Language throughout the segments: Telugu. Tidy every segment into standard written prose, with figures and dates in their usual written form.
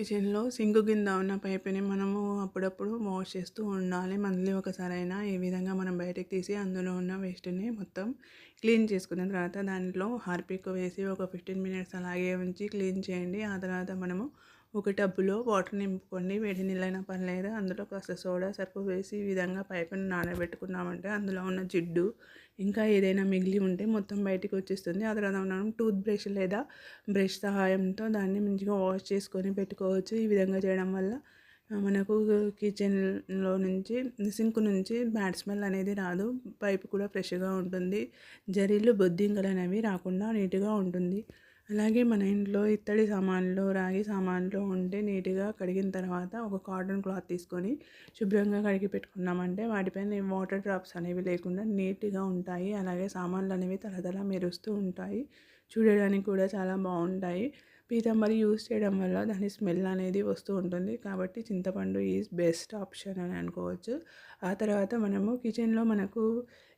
కిచెన్‌లో సింక్ కింద ఉన్న పైపుని మనము అప్పుడప్పుడు వాష్ చేస్తూ ఉండాలి. మంత్లీ ఒకసారైనా ఈ విధంగా మనం బయటకి తీసి అందులో ఉన్న వేస్ట్‌ని మొత్తం క్లీన్ చేసుకున్న తర్వాత దాంట్లో హార్పిక్ వేసి ఒక 15 మినిట్స్ అలాగే ఉంచి క్లీన్ చేయండి. ఆ తర్వాత మనము ఒక టబ్‌లో వాటర్ నింపుకోండి. వేడి నీళ్ళైనా పర్లేదు. అందులో కాస్త సోడా సర్ఫ్ వేసి ఈ విధంగా పైపుని నానబెట్టుకున్నామంటే అందులో ఉన్న జిడ్డు ఇంకా ఏదైనా మిగిలి ఉంటే మొత్తం బయటికి వచ్చేస్తుంది. ఆ తర్వాత మనం టూత్ బ్రష్ లేదా బ్రష్ సహాయంతో దాన్ని మంచిగా వాష్ చేసుకొని పెట్టుకోవచ్చు. ఈ విధంగా చేయడం వల్ల మనకు కిచెన్‌లో నుంచి సింక్ నుంచి బ్యాడ్ స్మెల్ అనేది రాదు. పైపు కూడా ఫ్రెష్‌గా ఉంటుంది. జరీలు, బొద్దింకలనేవి రాకుండా నీట్‌గా ఉంటుంది. అలాగే మన ఇంట్లో ఇత్తడి సామాన్లు, రాగి సామాన్లు ఉంటే నీట్‌గా కడిగిన తర్వాత ఒక కాటన్ క్లాత్ తీసుకొని శుభ్రంగా కడిగి పెట్టుకున్నామంటే వాటిపైన వాటర్ డ్రాప్స్ అనేవి లేకుండా నీట్‌గా ఉంటాయి. అలాగే సామాన్లు అనేవి తళతళ మెరుస్తూ ఉంటాయి. చూడడానికి కూడా చాలా బాగుంటాయి. పీతాంబరి యూజ్ చేయడం వల్ల దాని స్మెల్ అనేది వస్తూ ఉంటుంది. కాబట్టి చింతపండు ఈజ్ బెస్ట్ ఆప్షన్ అని అనుకోవచ్చు. ఆ తర్వాత మనము కిచెన్‌లో మనకు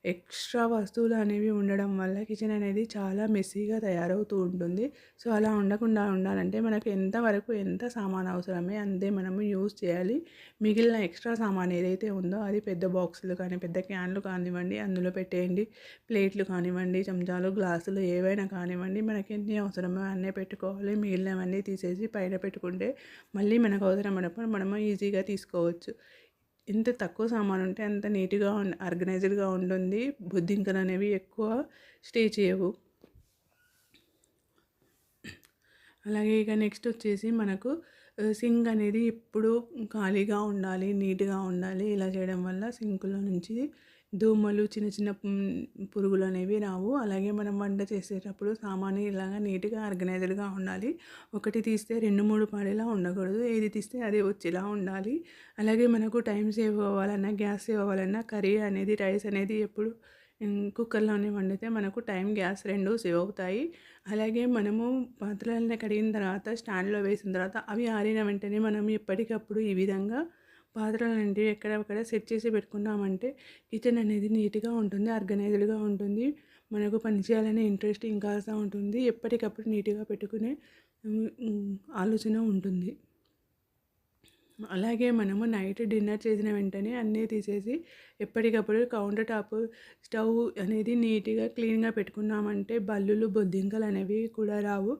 ఎక్స్ట్రా వస్తువులు అనేవి ఉండడం వల్ల కిచెన్ అనేది చాలా మెస్సీగా తయారవుతూ ఉంటుంది. సో, అలా ఉండకుండా ఉండాలంటే మనకు ఎంత సామాను అవసరమే అంతే మనము యూజ్ చేయాలి. మిగిలిన ఎక్స్ట్రా సామాను ఏదైతే ఉందో అది పెద్ద బాక్సులు కానీ, పెద్ద క్యాన్లు కానివ్వండి అందులో పెట్టేయండి. ప్లేట్లు కానివ్వండి, చెంచాలు, గ్లాసులు ఏవైనా కానివ్వండి మనకి ఎన్ని అవసరమో అన్నీ పెట్టుకోవాలి. మిగిలినవన్నీ తీసేసి పైన పెట్టుకుంటే మళ్ళీ మనకు అవసరమైనప్పుడు మనము ఈజీగా తీసుకోవచ్చు. ఎంత తక్కువ సామాను ఉంటే అంత నీట్‌గా ఆర్గనైజ్డ్‌గా ఉంటుంది. బొద్దింకలనేవి ఎక్కువ స్టే చేయవు. అలాగే ఇక నెక్స్ట్ వచ్చేసి మనకు సింక్ అనేది ఎప్పుడూ ఖాళీగా ఉండాలి, నీట్‌గా ఉండాలి. ఇలా చేయడం వల్ల సింక్‌లో నుంచి దోమలు, చిన్న చిన్న పురుగులు అనేవి రావు. అలాగే మనం వంట చేసేటప్పుడు సామాను ఇలాగ నీట్‌గా ఆర్గనైజ్డ్‌గా ఉండాలి. ఒకటి తీస్తే 2, 3 పడేలా ఉండకూడదు. ఏది తీస్తే అదే వచ్చేలా ఉండాలి. అలాగే మనకు టైం సేవ్ అవ్వాలన్నా, గ్యాస్ సేవ్ అవ్వాలన్నా కర్రీ అనేది, రైస్ అనేది ఎప్పుడు కుక్కర్‌లోనే వండితే మనకు టైం, గ్యాస్ 2 సేవ్ అవుతాయి. అలాగే మనము పాత్రలని కడిగిన తర్వాత స్టాండ్‌లో వేసిన తర్వాత అవి ఆరిన వెంటనే మనం ఎప్పటికప్పుడు ఈ విధంగా పాత్రలనేటివి ఎక్కడక్కడ సెట్ చేసి పెట్టుకున్నామంటే కిచెన్ అనేది నీట్‌గా ఉంటుంది, ఆర్గనైజ్డ్‌గా ఉంటుంది. మనకు పని చేయాలనే ఇంట్రెస్ట్ ఇంకాస్త ఉంటుంది. ఎప్పటికప్పుడు నీట్‌గా పెట్టుకునే ఆలోచన ఉంటుంది. అలాగే మనము నైట్ డిన్నర్ చేసిన వెంటనే అన్నీ తీసేసి ఎప్పటికప్పుడు కౌంటర్ టాప్, స్టవ్ అనేది నీట్‌గా క్లీన్‌గా పెట్టుకున్నామంటే బల్లులు, బొద్దింకలు అనేవి కూడా రావు.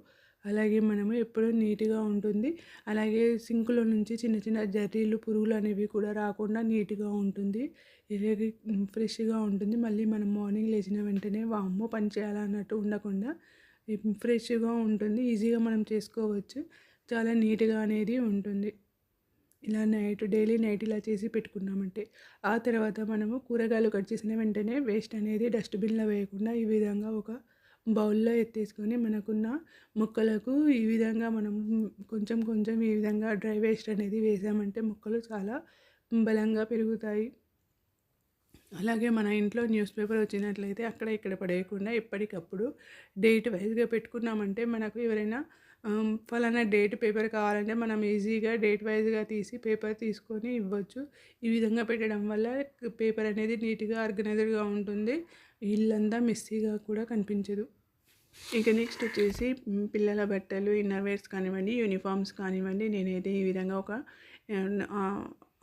అలాగే మనము ఎప్పుడూ నీట్‌గా ఉంటుంది. అలాగే సింక్‌లో నుంచి చిన్న చిన్న జర్రీలు, పురుగులు అనేవి కూడా రాకుండా నీట్‌గా ఉంటుంది. ఇలాగే ఫ్రెష్‌గా ఉంటుంది. మళ్ళీ మనం మార్నింగ్ లేచిన వెంటనే వామ్మో! పని చేయాలా అన్నట్టు ఉండకుండా ఫ్రెష్‌గా ఉంటుంది. ఈజీగా మనం చేసుకోవచ్చు. చాలా నీట్‌గా అనేది ఉంటుంది. ఇలా డైలీ నైట్ ఇలా చేసి పెట్టుకున్నామంటే ఆ తర్వాత మనము కూరగాయలు కట్ చేసిన వెంటనే వేస్ట్ అనేది డస్ట్‌బిన్‌లో వేయకుండా ఈ విధంగా ఒక బౌల్‌లో ఎత్తేసుకొని మనకున్న మొక్కలకు ఈ విధంగా మనం కొంచెం కొంచెం ఈ విధంగా డ్రై వేస్ట్ అనేది వేసామంటే మొక్కలు చాలా బలంగా పెరుగుతాయి. అలాగే మన ఇంట్లో న్యూస్ పేపర్ వచ్చినట్లయితే అక్కడ ఇక్కడ పడేయకుండా ఎప్పటికప్పుడు డేట్ వైజ్‌గా పెట్టుకున్నామంటే మనకు ఎవరైనా ఫలానా డేట్ పేపర్ కావాలంటే మనం ఈజీగా డేట్ వైజ్‌గా తీసి పేపర్ తీసుకొని ఇవ్వచ్చు. ఈ విధంగా పెట్టడం వల్ల పేపర్ అనేది నీట్‌గా ఆర్గనైజ్డ్‌గా ఉంటుంది. ఇల్లంతా మెస్సీగా కూడా కనిపించదు. ఇక నెక్స్ట్ వచ్చేసి పిల్లల బట్టలు, ఇన్నర్ వేర్స్ కానివ్వండి, యూనిఫార్మ్స్ కానివ్వండి, నేనైతే ఈ విధంగా ఒక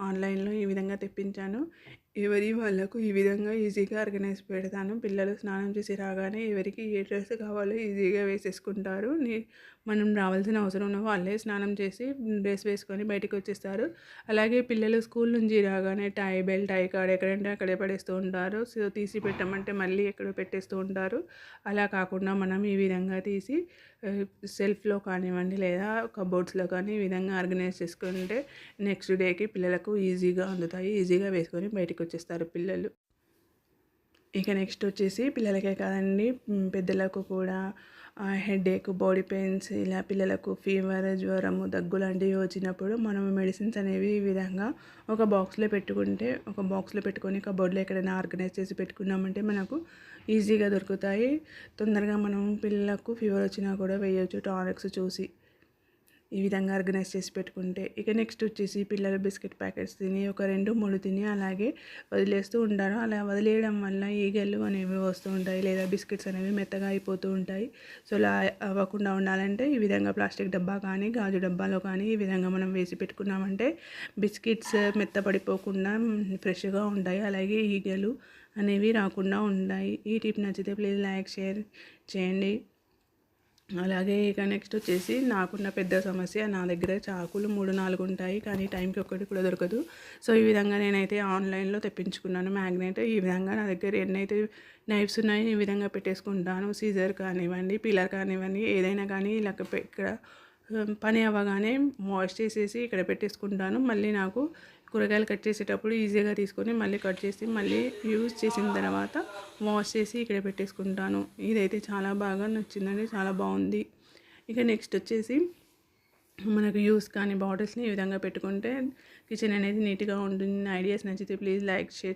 ఆన్‌లైన్‌లో ఈ విధంగా తెప్పించాను. ఎవరి వాళ్ళకు ఈ విధంగా ఈజీగా ఆర్గనైజ్ పెడతాను. పిల్లలు స్నానం చేసి రాగానే ఎవరికి ఏ డ్రెస్ కావాలో ఈజీగా వేసేసుకుంటారు. మనం రావాల్సిన అవసరం ఉన్న వాళ్ళే స్నానం చేసి డ్రెస్ వేసుకొని బయటికి వచ్చేస్తారు. అలాగే పిల్లలు స్కూల్ నుంచి రాగానే బెల్ట్, టై కార్డ్ ఎక్కడంటే అక్కడే పడేస్తూ ఉంటారు. సో, తీసి పెట్టమంటే మళ్ళీ ఎక్కడో పెట్టేస్తూ ఉంటారు. అలా కాకుండా మనం ఈ విధంగా తీసి సెల్ఫ్‌లో కానివ్వండి లేదా కబోర్డ్స్‌లో కానీ ఈ విధంగా ఆర్గనైజ్ చేసుకుంటే నెక్స్ట్ డేకి పిల్లలకు ఈజీగా అందుతాయి. ఈజీగా వేసుకొని బయటికి వచ్చేస్తారు పిల్లలు. ఇక నెక్స్ట్ వచ్చేసి పిల్లలకే కాదండి పెద్దలకు కూడా హెడేక్, బాడీ పెయిన్స్ ఇలా పిల్లలకు ఫీవర్, జ్వరము, దగ్గు లాంటివి వచ్చినప్పుడు మనం మెడిసిన్స్ అనేవి ఈ విధంగా ఒక బాక్స్‌లో పెట్టుకొని కబోర్డ్‌లో ఎక్కడైనా ఆర్గనైజ్ చేసి పెట్టుకున్నామంటే మనకు ఈజీగా దొరుకుతాయి. తొందరగా మనం పిల్లలకు ఫీవర్ వచ్చినా కూడా వేయొచ్చు టానిక్స్ చూసి. ఈ విధంగా ఆర్గనైజ్ చేసి పెట్టుకుంటే. ఇక నెక్స్ట్ వచ్చేసి పిల్లలు బిస్కెట్ ప్యాకెట్స్ తిని ఒక 2, 3 తిని అలాగే వదిలేస్తూ ఉంటారు. అలా వదిలేయడం వల్ల ఈగలు అనేవి వస్తూ ఉంటాయి, లేదా బిస్కెట్స్ అనేవి మెత్తగా అయిపోతూ ఉంటాయి. సో ఇలా అవ్వకుండా ఉండాలంటే ఈ విధంగా ప్లాస్టిక్ డబ్బా కానీ గాజు డబ్బాలో కానీ ఈ విధంగా మనం వేసి పెట్టుకున్నామంటే బిస్కెట్స్ మెత్తపడిపోకుండా ఫ్రెష్గా ఉంటాయి. అలాగే ఈగలు అనేవి రాకుండా ఉంటాయి. ఈ టిప్ నచ్చితే ప్లీజ్ లైక్, షేర్ చేయండి. అలాగే ఇక నెక్స్ట్ వచ్చేసి నాకున్న పెద్ద సమస్య, నా దగ్గర చాకులు 3, 4 ఉంటాయి, కానీ టైంకి ఒక్కటి కూడా దొరకదు. సో ఈ విధంగా నేనైతే ఆన్లైన్లో తెప్పించుకున్నాను మ్యాగ్నెట్. ఈ విధంగా నా దగ్గర ఎన్నైతే నైఫ్స్ ఉన్నాయో ఈ విధంగా పెట్టేసుకుంటాను. సీజర్ కానివ్వండి, పీలర్ కానివ్వండి, ఏదైనా కానీ ఇలా ఇక్కడ పని అవ్వగానే వాష్ చేసేసి ఇక్కడ పెట్టేసుకుంటాను. మళ్ళీ నాకు కూరగాయలు కట్ చేసేటప్పుడు ఈజీగా తీసుకొని మళ్ళీ కట్ చేసి మళ్ళీ యూజ్ చేసిన తర్వాత వాష్ చేసి ఇక్కడ పెట్టేసుకుంటాను. ఇదైతే చాలా బాగా నచ్చిందండి, చాలా బాగుంది. ఇక నెక్స్ట్ వచ్చేసి మనకు యూస్ కానీ బాటిల్స్ని ఈ విధంగా పెట్టుకుంటే కిచెన్ అనేది నీట్గా ఉంటుంది. ఐడియాస్ నచ్చితే ప్లీజ్ లైక్, షేర్